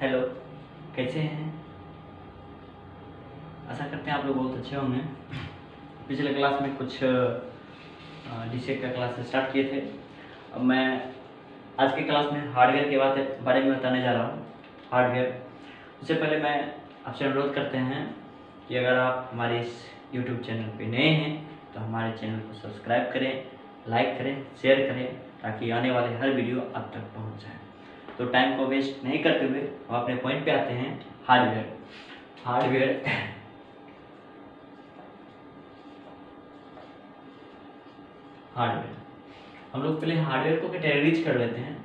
Hello, कैसे हैं? आशा करते हैं आप लोग बहुत अच्छे होंगे। पिछले क्लास में कुछ डिशेक का क्लास स्टार्ट किए थे। अब मैं आज के क्लास में हार्डवेयर के बारे में बताने जा रहा हूँ। हार्डवेयर, उससे पहले मैं आपसे अनुरोध करते हैं कि अगर आप हमारे इस यूट्यूब चैनल पे नए हैं तो हमारे चैनल को सब्सक्राइब करें, लाइक करें, शेयर करें, ताकि आने वाले हर वीडियो आप तक पहुँच जाए। तो टाइम को वेस्ट नहीं करते हुए हम अपने पॉइंट पे आते हैं। हार्डवेयर हार्डवेयर हम लोग पहले हार्डवेयर को कैटेगरीज कर लेते हैं,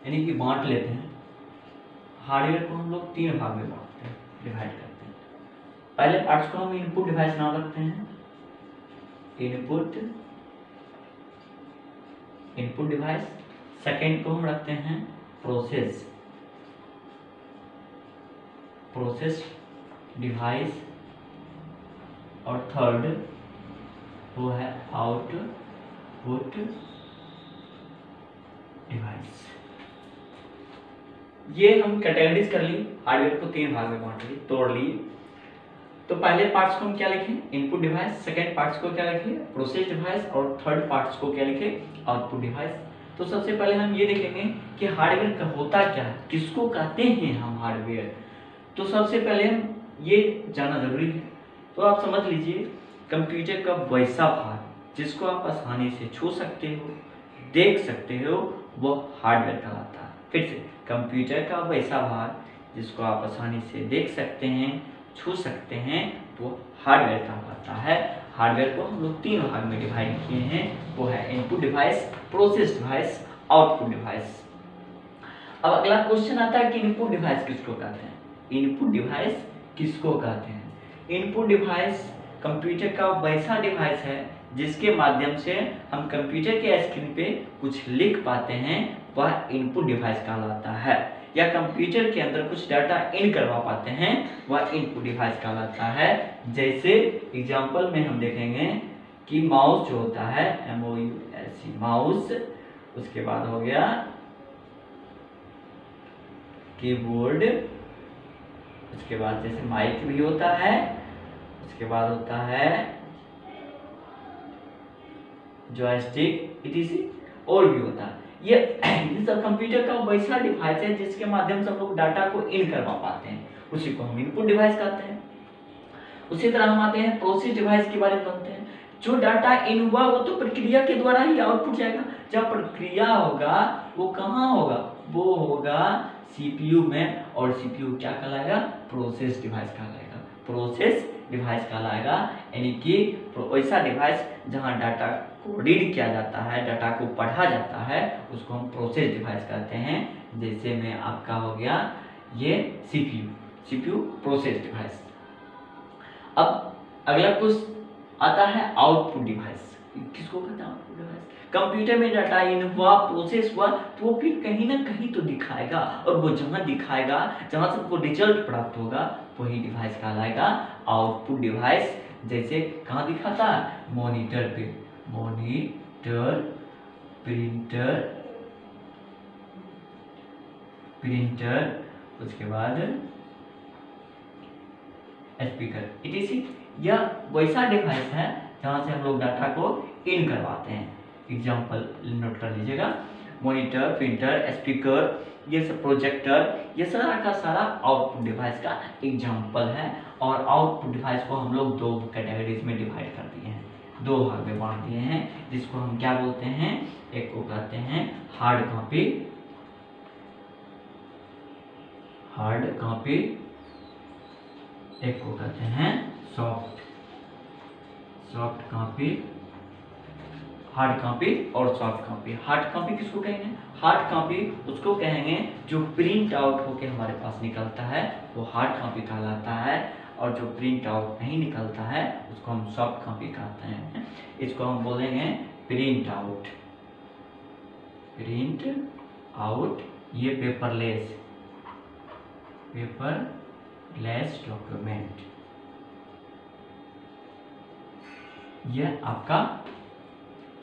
यानी कि बांट लेते हैं। हार्डवेयर को हम लोग 3 भाग में बांटते हैं, डिवाइड करते हैं। पहले पार्ट्स को हम इनपुट डिवाइस नाम रखते हैं। Input device. सेकेंड को हम रखते हैं प्रोसेस डिवाइस। और थर्ड वो है आउटपुट डिवाइस। ये हम कैटेगरीज कर ली, हार्डवेयर को 3 भाग में बांट ली, तोड़ ली। तो पहले पार्ट्स को हम क्या लिखें? Input device. सेकेंड पार्ट्स को क्या लिखें? Process device. और थर्ड पार्ट्स को क्या लिखें? Output device. तो सबसे पहले हम ये देखेंगे कि हार्डवेयर का होता क्या है, किसको कहते हैं हम हार्डवेयर। तो सबसे पहले हम ये जानना जरूरी है। तो आप समझ लीजिए, कंप्यूटर का वैसा भाग जिसको आप आसानी से छू सकते हो, देख सकते हो, वो हार्डवेयर कहलाता है। फिर से, कंप्यूटर का वैसा भाग जिसको आप आसानी से देख सकते हैं, छू सकते हैं, तो हार्डवेयर कहलाता है। हार्डवेयर को हम लोग 3 भाग में डिवाइड किए हैं, वो है input device, process device, output device. अब अगला क्वेश्चन आता है कि इनपुट डिवाइस किसको कहते हैं? इनपुट डिवाइस किसको कहते हैं? इनपुट डिवाइस कंप्यूटर का वैसा डिवाइस है जिसके माध्यम से हम कंप्यूटर के स्क्रीन पे कुछ लिख पाते हैं, वह इनपुट डिवाइस कहलाता है। या कंप्यूटर के अंदर कुछ डाटा इन करवा पाते हैं, वह इनपुट डिवाइस कहलाता है। जैसे एग्जांपल में हम देखेंगे कि माउस जो होता है, MOUSE माउस, उसके बाद हो गया कीबोर्ड, उसके बाद जैसे माइक भी होता है, उसके बाद होता है जॉयस्टिक, इटीसी, और भी होता है। ये सब कंप्यूटर का वैसा डिवाइस है जिसके माध्यम से हम लोग डाटा को इन करवा पाते हैं, उसी को हम इनपुट डिवाइस कहते हैं। उसी तरह हम आते हैं प्रोसेस डिवाइस के बारे में जानते हैं। जो डाटा इन हुआ वो तो प्रक्रिया के द्वारा ही आउटपुट जाएगा। जब प्रक्रिया होगा वो कहाँ होगा? वो होगा सीपीयू में, और सीपीयू क्या कहलाएगा? प्रोसेस डिवाइस कहलाएगा। प्रोसेस डिवाइस कहलाएगा, यानी कि वैसा डिवाइस जहां डाटा को रीड किया जाता है, डाटा को पढ़ा जाता है, उसको हम प्रोसेस डिवाइस कहते हैं। जैसे में आपका हो गया ये सीपीयू प्रोसेस डिवाइस। अब अगला कुछ आता है आउटपुट डिवाइस। किसको कहते हैं आउटपुट डिवाइस? कंप्यूटर में डाटा इन हुआ, प्रोसेस हुआ, तो वो फिर कहीं ना कहीं तो दिखाएगा, और वो जहां दिखाएगा, जहां से वो रिजल्ट प्राप्त होगा, वही डिवाइस कहलाएगा आउटपुट डिवाइस। जैसे कहाँ दिखाता है? मॉनिटर पे, मॉनिटर, प्रिंटर, उसके बाद स्पीकर, इटीसी। यह वैसा डिवाइस है जहां से हम लोग डाटा को इन करवाते हैं। एग्जाम्पल नोट कर लीजिएगा, मॉनिटर, प्रिंटर, स्पीकर, ये सब, प्रोजेक्टर, ये सारा का सारा आउटपुट डिवाइस का एग्जाम्पल है। और आउटपुट डिवाइस को हम लोग 2 कैटेगरीज में डिवाइड कर दिए हैं, 2 भाग में बांट दिए हैं, जिसको हम क्या बोलते हैं? एक को कहते हैं हार्ड कॉपी, एक को कहते हैं सॉफ्ट कॉपी। हार्ड कॉपी और सॉफ्ट कॉपी। हार्ड कॉपी किसको कहेंगे? हार्ड कॉपी उसको कहेंगे जो प्रिंट आउट होके हमारे पास निकलता है, वो हार्ड कॉपी कहलाता है। और जो प्रिंट आउट नहीं निकलता है उसको हम सॉफ्ट कॉपी कहते हैं। इसको हम बोलेंगे प्रिंट आउट। ये पेपरलेस डॉक्यूमेंट, यह आपका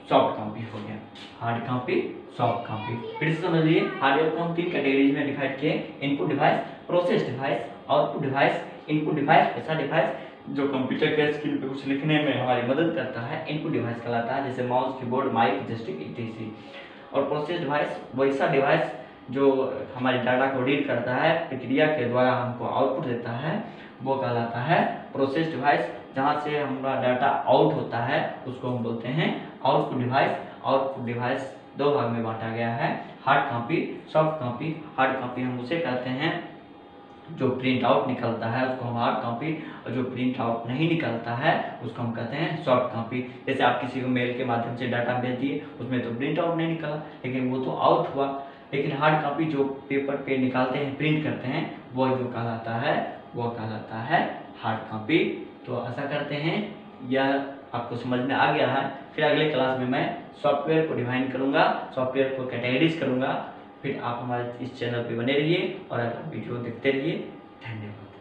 सॉफ्ट कॉपी हो गया। Hard copy, soft copy. फिर से समझिए, हार्डवेयर को हम 3 कैटेगरीज में डिवाइड किए, input device, process device, output device, input device. ऐसा डिवाइस जो कंप्यूटर के स्क्रीन पे कुछ लिखने में हमारी मदद करता है, इनपुट डिवाइस कहलाता है, जैसे माउस, कीबोर्ड, माइक, जॉयस्टिक इत्यादि। और प्रोसेस डिवाइस वैसा डिवाइस जो हमारे डाटा को रीड करता है, प्रक्रिया के द्वारा हमको आउटपुट देता है, वो कहलाता है प्रोसेस डिवाइस। जहाँ से हमारा डाटा आउट होता है उसको हम बोलते हैं आउटपुट डिवाइस। आउटपुट डिवाइस दो भाग में बांटा गया है, hard copy, soft copy. Hard copy हम उसे कहते हैं जो प्रिंट आउट निकलता है, उसको हम हार्ड कॉपी, और जो प्रिंट आउट नहीं निकलता है उसको हम कहते हैं सॉफ्ट कॉपी। जैसे आप किसी को मेल के माध्यम से डाटा भेज दिए, उसमें तो प्रिंट आउट नहीं निकला, लेकिन वो तो आउट हुआ। लेकिन हार्ड कॉपी जो पेपर पे निकालते हैं, प्रिंट करते हैं, वो जो कहलाता है वो कहलाता है हार्ड कॉपी। तो ऐसा करते हैं, यह आपको समझ में आ गया है। फिर अगले क्लास में मैं सॉफ्टवेयर को डिफाइन करूंगा, सॉफ्टवेयर को कैटेगरीज करूंगा। फिर आप हमारे इस चैनल पे बने रहिए और अगला वीडियो देखते रहिए। धन्यवाद।